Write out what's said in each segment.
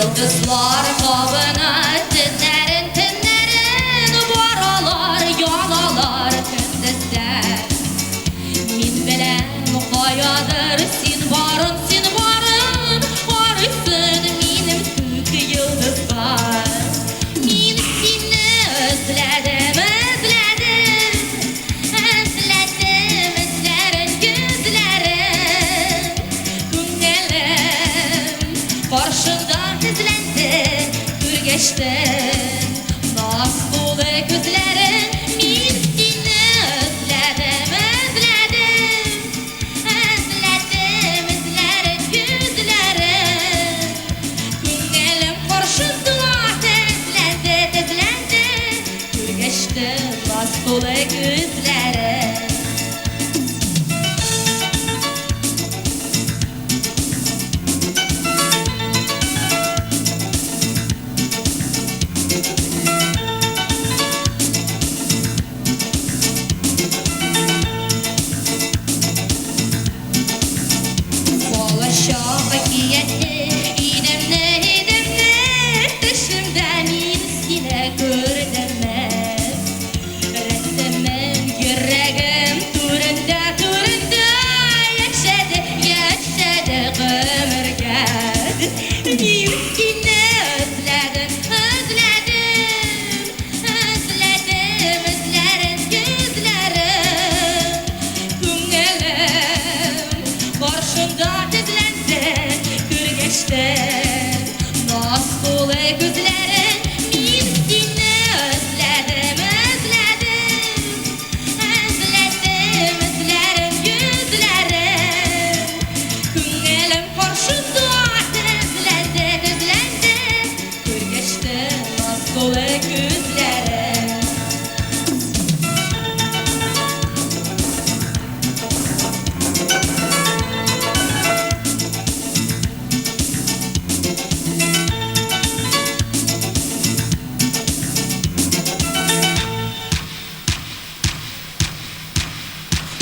Yıldızlar kabına tünlerin Baralar, yalalar gündüzler Min bilen kayadır sin barın Varısın minim tük yıldızlar Min seni özledim Özlerin gözlerin Günlerim karşında hizlendi Geçtin Nasıl gözlerin Min seni özledim Özlerin gözlerin Günlerim karşında hizlendi Geçtin Nasıl gözlerin Nasıl gözlerin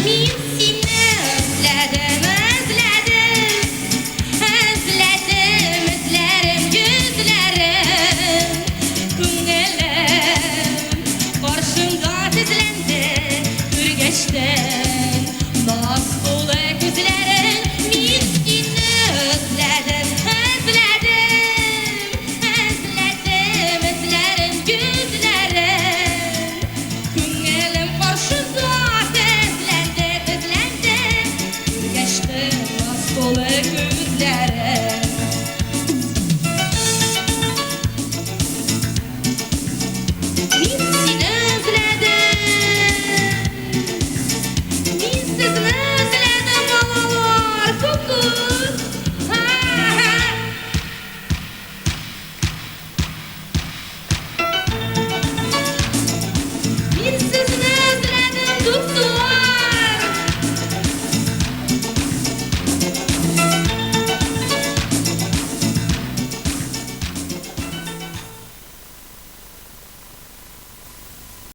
Min seni özledim Özlerin gözlerin Günlerim karşında hizlendi Geçtin Nasıl gözlerin Nasıl gözlerin Min seni özledim Özlerin gözlerin Günlerim karşında hizlendi Geçtin Nasıl gözlerin